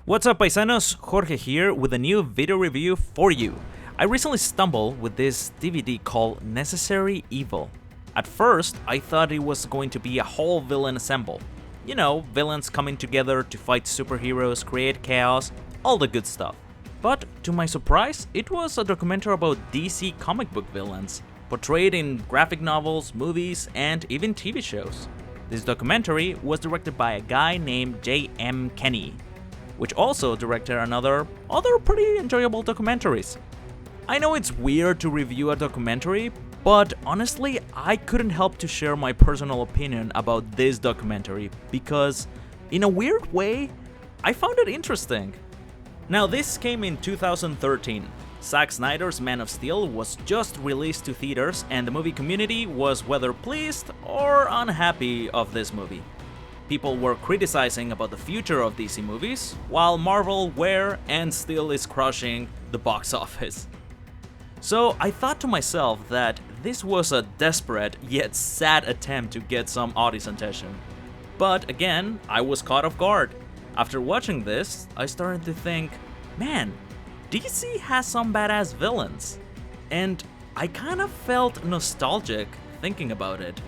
What's up, paisanos? Jorge here with a new video review for you. I recently stumbled with this DVD called Necessary Evil. At first, I thought it was going to be a whole villain assemble. You know, villains coming together to fight superheroes, create chaos, all the good stuff. But to my surprise, it was a documentary about DC comic book villains, portrayed in graphic novels, movies, and even TV shows. This documentary was directed by a guy named J.M. Kenny, which also directed other pretty enjoyable documentaries. I know it's weird to review a documentary, but honestly, I couldn't help to share my personal opinion about this documentary because, in a weird way, I found it interesting. Now, this came in 2013. Zack Snyder's Man of Steel was just released to theaters, and the movie community was whether pleased or unhappy of this movie. People were criticizing about the future of DC movies, while Marvel were and still is crushing the box office. So I thought to myself that this was a desperate yet sad attempt to get some audience attention. But again, I was caught off guard. After watching this, I started to think, man, DC has some badass villains. And I kind of felt nostalgic thinking about it.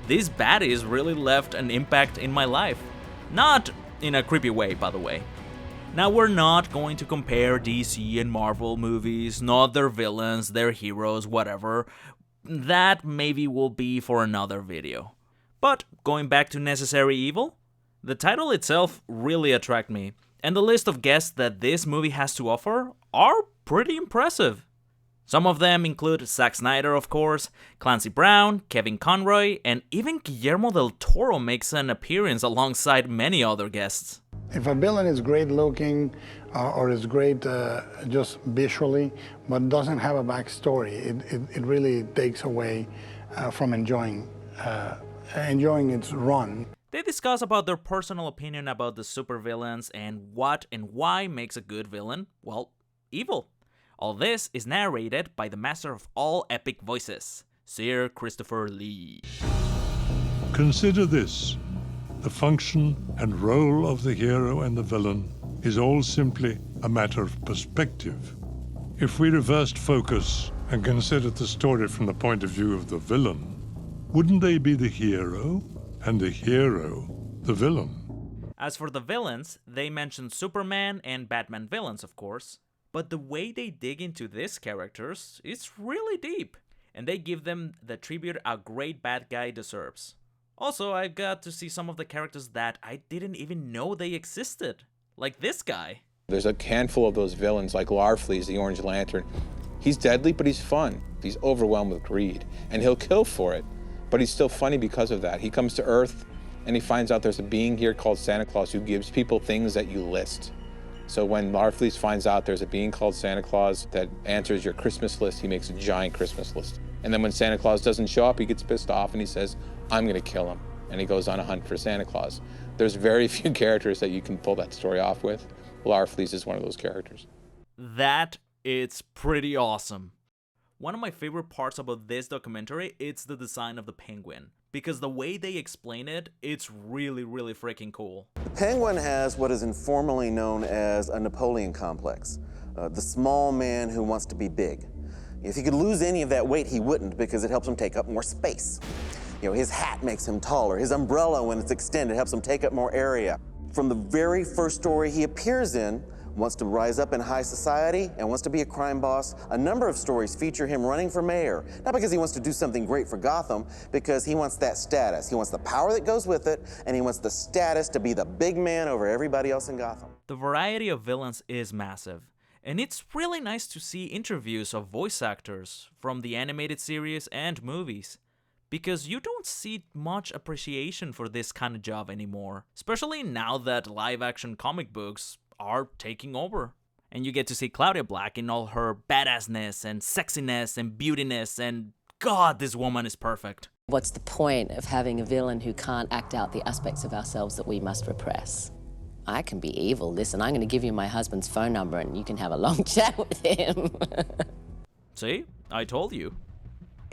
These baddies really left an impact in my life. Not in a creepy way, by the way. Now, we're not going to compare DC and Marvel movies, not their villains, their heroes, whatever. That maybe will be for another video. But going back to Necessary Evil, the title itself really attracted me, and the list of guests that this movie has to offer are pretty impressive. Some of them include Zack Snyder, of course, Clancy Brown, Kevin Conroy, and even Guillermo del Toro makes an appearance alongside many other guests. If a villain is great looking or is great just visually, but doesn't have a backstory, it really takes away from enjoying its run. They discuss about their personal opinion about the supervillains and what and why makes a good villain, well, evil. All this is narrated by the master of all epic voices, Sir Christopher Lee. Consider this. The function and role of the hero and the villain is all simply a matter of perspective. If we reversed focus and considered the story from the point of view of the villain, wouldn't they be the hero and the hero the villain? As for the villains, they mention Superman and Batman villains, of course. But the way they dig into these characters is really deep, and they give them the tribute a great bad guy deserves. Also, I got to see some of the characters that I didn't even know they existed, like this guy. There's a handful of those villains like Larfleeze, the Orange Lantern. He's deadly, but he's fun. He's overwhelmed with greed, and he'll kill for it, but he's still funny because of that. He comes to Earth, and he finds out there's a being here called Santa Claus who gives people things that you list. So when Larfleeze finds out there's a being called Santa Claus that answers your Christmas list, he makes a giant Christmas list. And then when Santa Claus doesn't show up, he gets pissed off and he says, I'm gonna kill him. And he goes on a hunt for Santa Claus. There's very few characters that you can pull that story off with. Larfleeze is one of those characters. That is pretty awesome. One of my favorite parts about this documentary is the design of the penguin. Because the way they explain it, it's really freaking cool. The penguin has what is informally known as a Napoleon complex. The small man who wants to be big. If he could lose any of that weight, he wouldn't, because it helps him take up more space. You know, his hat makes him taller. His umbrella, when it's extended, helps him take up more area. From the very first story he appears in, wants to rise up in high society and wants to be a crime boss. A number of stories feature him running for mayor, not because he wants to do something great for Gotham, because he wants that status. He wants the power that goes with it, and he wants the status to be the big man over everybody else in Gotham. The variety of villains is massive, and it's really nice to see interviews of voice actors from the animated series and movies, because you don't see much appreciation for this kind of job anymore, especially now that live-action comic books are taking over. And you get to see Claudia Black in all her badassness and sexiness and beautiness, and God, this woman is perfect. What's the point of having a villain who can't act out the aspects of ourselves that we must repress? I can be evil. Listen, I'm going to give you my husband's phone number and you can have a long chat with him. See? I told you.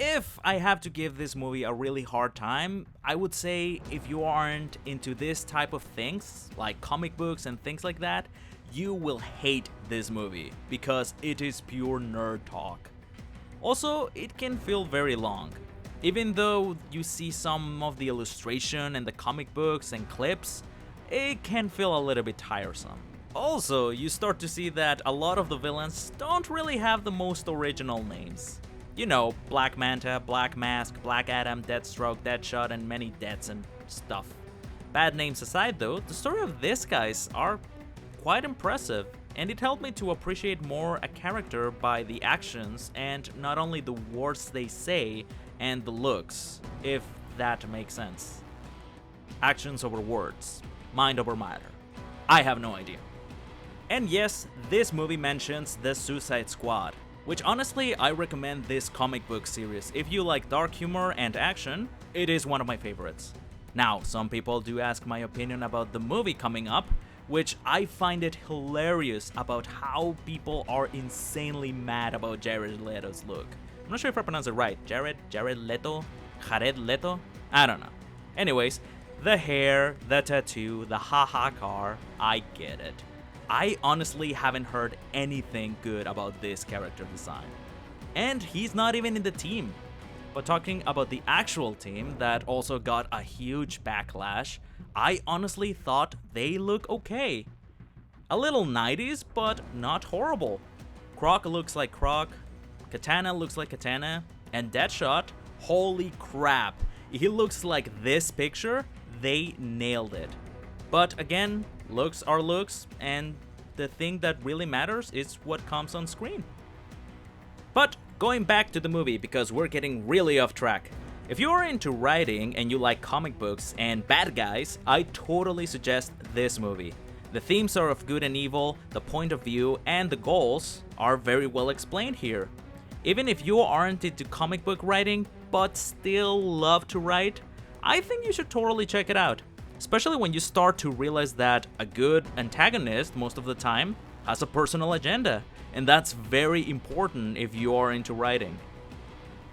If I have to give this movie a really hard time, I would say if you aren't into this type of things, like comic books and things like that, you will hate this movie because it is pure nerd talk. Also, it can feel very long. Even though you see some of the illustration and the comic books and clips, it can feel a little bit tiresome. Also, you start to see that a lot of the villains don't really have the most original names. You know, Black Manta, Black Mask, Black Adam, Deathstroke, Deadshot, and many deaths and stuff. Bad names aside though, the story of these guys are quite impressive, and it helped me to appreciate more a character by the actions and not only the words they say and the looks, if that makes sense. Actions over words, mind over matter. I have no idea. And yes, this movie mentions the Suicide Squad, which honestly I recommend this comic book series. If you like dark humor and action, it is one of my favorites. Now, some people do ask my opinion about the movie coming up, which I find it hilarious about how people are insanely mad about Jared Leto's look. I'm not sure if I pronounce it right. Jared Leto? I don't know. Anyways, the hair, the tattoo, the haha car, I get it. I honestly haven't heard anything good about this character design. And he's not even in the team. But talking about the actual team that also got a huge backlash, I honestly thought they look okay. A little 90s, but not horrible. Croc looks like Croc, Katana looks like Katana, and Deadshot, holy crap, he looks like this picture, they nailed it. But again, looks are looks, and the thing that really matters is what comes on screen. But going back to the movie, because we're getting really off track. If you're into writing and you like comic books and bad guys, I totally suggest this movie. The themes are of good and evil, the point of view, and the goals are very well explained here. Even if you aren't into comic book writing, but still love to write, I think you should totally check it out. Especially when you start to realize that a good antagonist, most of the time, has a personal agenda. And that's very important if you are into writing.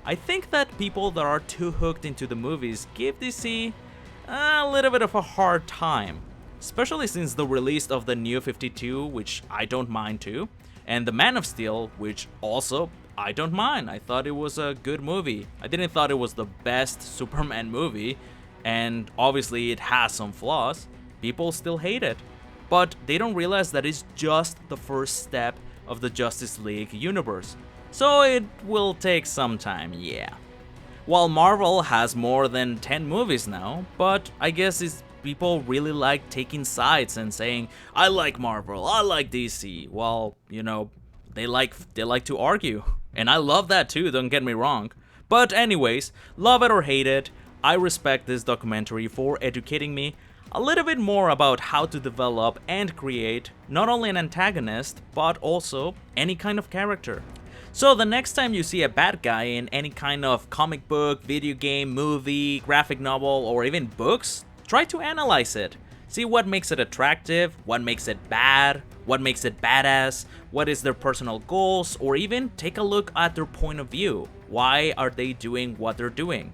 I think that people that are too hooked into the movies give DC a little bit of a hard time. Especially since the release of the New 52, which I don't mind too, and the Man of Steel, which also I don't mind. I thought it was a good movie. I didn't thought it was the best Superman movie, and obviously it has some flaws. People still hate it. But they don't realize that it's just the first step of the Justice League universe. So it will take some time, yeah. While Marvel has more than 10 movies now, but I guess it's people really like taking sides and saying, I like Marvel, I like DC. Well, you know, they like to argue. And I love that too, don't get me wrong. But anyways, love it or hate it, I respect this documentary for educating me a little bit more about how to develop and create not only an antagonist, but also any kind of character. So the next time you see a bad guy in any kind of comic book, video game, movie, graphic novel, or even books, try to analyze it. See what makes it attractive, what makes it bad, what makes it badass, what is their personal goals, or even take a look at their point of view. Why are they doing what they're doing?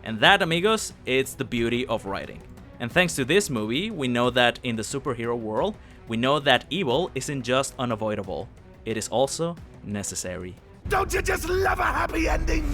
And that, amigos, it's the beauty of writing. And thanks to this movie, we know that in the superhero world, we know that evil isn't just unavoidable, it is also necessary. Don't you just love a happy ending?